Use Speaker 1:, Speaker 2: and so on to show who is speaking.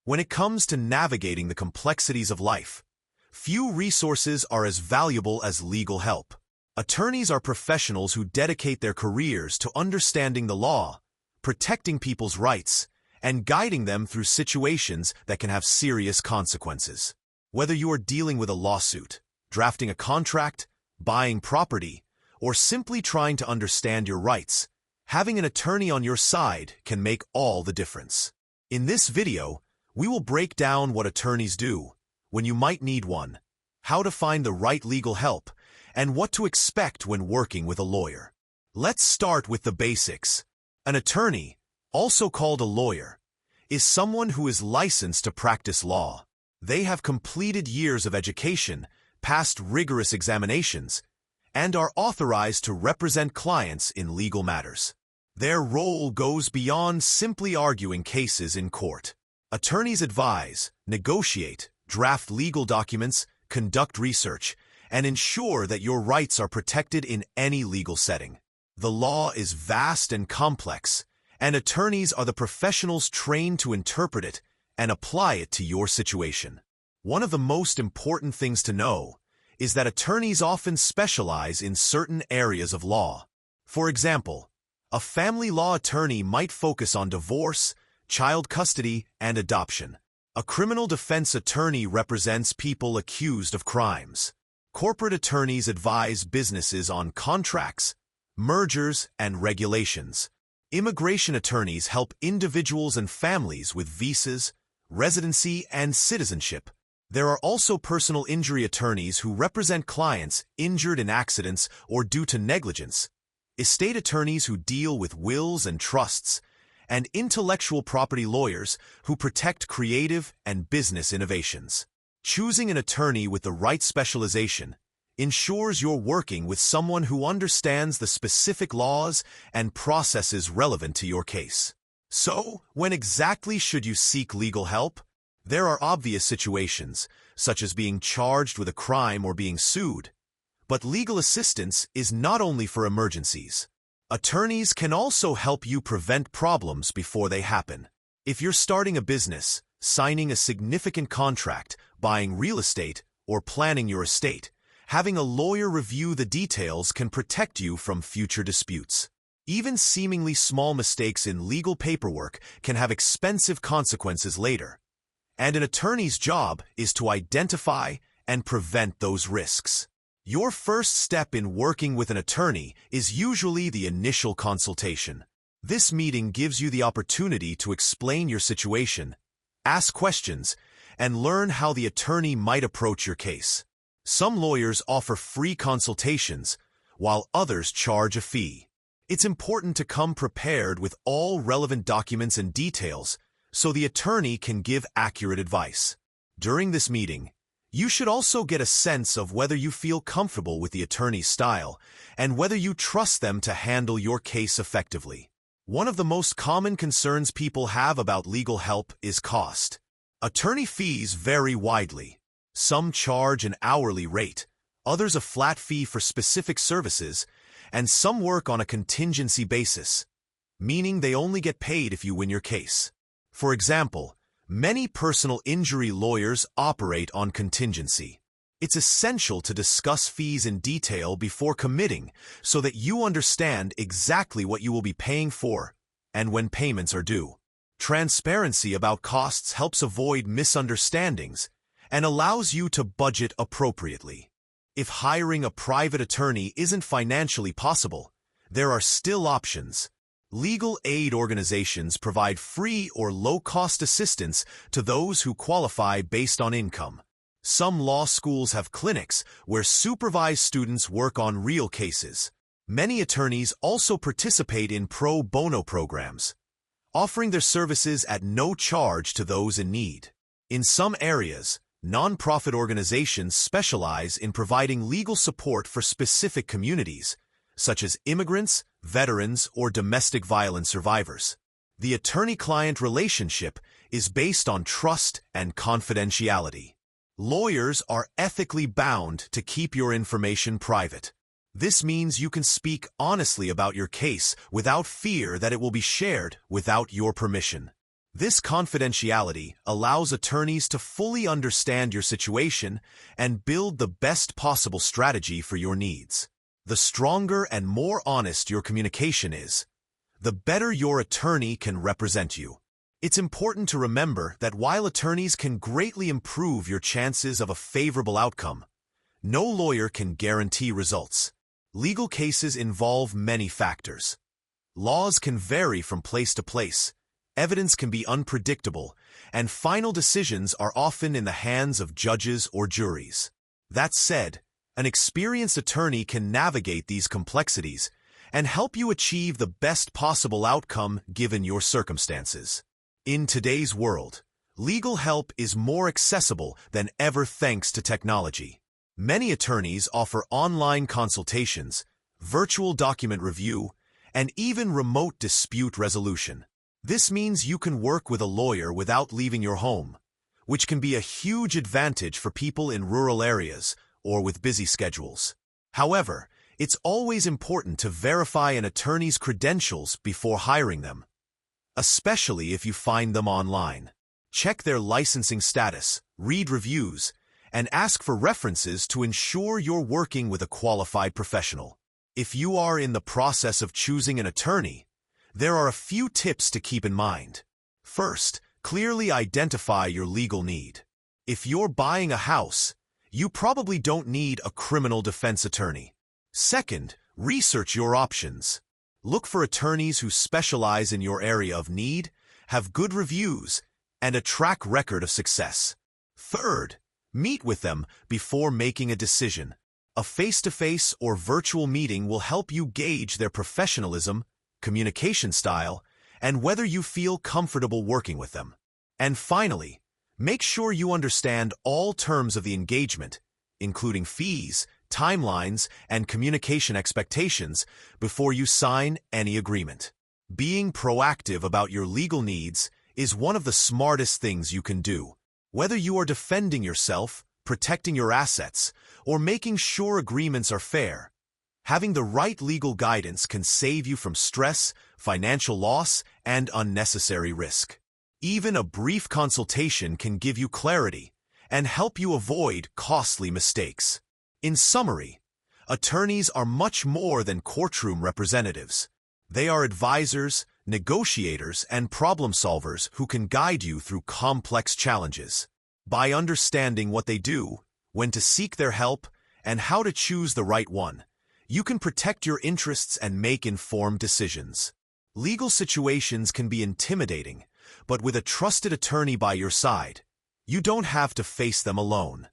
Speaker 1: When it comes to navigating the complexities of life, few resources are as valuable as legal help. Attorneys are professionals who dedicate their careers to understanding the law, protecting people's rights, and guiding them through situations that can have serious consequences. Whether you are dealing with a lawsuit, drafting a contract, buying property, or simply trying to understand your rights, having an attorney on your side can make all the difference. In this video, we will break down what attorneys do, when you might need one, how to find the right legal help, and what to expect when working with a lawyer. Let's start with the basics. An attorney, also called a lawyer, is someone who is licensed to practice law. They have completed years of education, passed rigorous examinations, and are authorized to represent clients in legal matters. Their role goes beyond simply arguing cases in court. Attorneys advise, negotiate, draft legal documents, conduct research, and ensure that your rights are protected in any legal setting. The law is vast and complex, and attorneys are the professionals trained to interpret it and apply it to your situation. One of the most important things to know is that attorneys often specialize in certain areas of law. For example, a family law attorney might focus on divorce, child custody, and adoption. A criminal defense attorney represents people accused of crimes. Corporate attorneys advise businesses on contracts, mergers, and regulations. Immigration attorneys help individuals and families with visas, residency, and citizenship. There are also personal injury attorneys who represent clients injured in accidents or due to negligence, estate attorneys who deal with wills and trusts, and intellectual property lawyers who protect creative and business innovations. Choosing an attorney with the right specialization ensures you're working with someone who understands the specific laws and processes relevant to your case. So, when exactly should you seek legal help? There are obvious situations, such as being charged with a crime or being sued, but legal assistance is not only for emergencies. Attorneys can also help you prevent problems before they happen. If you're starting a business, signing a significant contract, buying real estate, or planning your estate, having a lawyer review the details can protect you from future disputes. Even seemingly small mistakes in legal paperwork can have expensive consequences later, and an attorney's job is to identify and prevent those risks. Your first step in working with an attorney is usually the initial consultation. This meeting gives you the opportunity to explain your situation, ask questions, and learn how the attorney might approach your case. Some lawyers offer free consultations, while others charge a fee. It's important to come prepared with all relevant documents and details so the attorney can give accurate advice. During this meeting, you should also get a sense of whether you feel comfortable with the attorney's style and whether you trust them to handle your case effectively. One of the most common concerns people have about legal help is cost. Attorney fees vary widely. Some charge an hourly rate, others a flat fee for specific services, and some work on a contingency basis, meaning they only get paid if you win your case. For example, many personal injury lawyers operate on contingency. It's essential to discuss fees in detail before committing so that you understand exactly what you will be paying for and when payments are due. Transparency about costs helps avoid misunderstandings and allows you to budget appropriately. If hiring a private attorney isn't financially possible, there are still options. Legal aid organizations provide free or low-cost assistance to those who qualify based on income. Some law schools have clinics where supervised students work on real cases. Many attorneys also participate in pro bono programs, offering their services at no charge to those in need. In some areas, nonprofit organizations specialize in providing legal support for specific communities, such as immigrants, veterans, or domestic violence survivors. The attorney-client relationship is based on trust and confidentiality. Lawyers are ethically bound to keep your information private. This means you can speak honestly about your case without fear that it will be shared without your permission. This confidentiality allows attorneys to fully understand your situation and build the best possible strategy for your needs. The stronger and more honest your communication is, the better your attorney can represent you. It's important to remember that while attorneys can greatly improve your chances of a favorable outcome, no lawyer can guarantee results. Legal cases involve many factors. Laws can vary from place to place, evidence can be unpredictable, and final decisions are often in the hands of judges or juries. That said, an experienced attorney can navigate these complexities and help you achieve the best possible outcome given your circumstances. In today's world, legal help is more accessible than ever thanks to technology. Many attorneys offer online consultations, virtual document review, and even remote dispute resolution. This means you can work with a lawyer without leaving your home, which can be a huge advantage for people in rural areas or with busy schedules. However, it's always important to verify an attorney's credentials before hiring them, especially if you find them online. Check their licensing status, read reviews, and ask for references to ensure you're working with a qualified professional. If you are in the process of choosing an attorney, there are a few tips to keep in mind. First, clearly identify your legal need. If you're buying a house, you probably don't need a criminal defense attorney. Second, research your options. Look for attorneys who specialize in your area of need, have good reviews, and a track record of success. Third, meet with them before making a decision. A face-to-face or virtual meeting will help you gauge their professionalism, communication style, and whether you feel comfortable working with them. And finally, make sure you understand all terms of the engagement, including fees, timelines, and communication expectations before you sign any agreement. Being proactive about your legal needs is one of the smartest things you can do. Whether you are defending yourself, protecting your assets, or making sure agreements are fair, having the right legal guidance can save you from stress, financial loss, and unnecessary risk. Even a brief consultation can give you clarity and help you avoid costly mistakes. In summary, attorneys are much more than courtroom representatives. They are advisors, negotiators, and problem solvers who can guide you through complex challenges. By understanding what they do, when to seek their help, and how to choose the right one, you can protect your interests and make informed decisions. Legal situations can be intimidating, but with a trusted attorney by your side, you don't have to face them alone.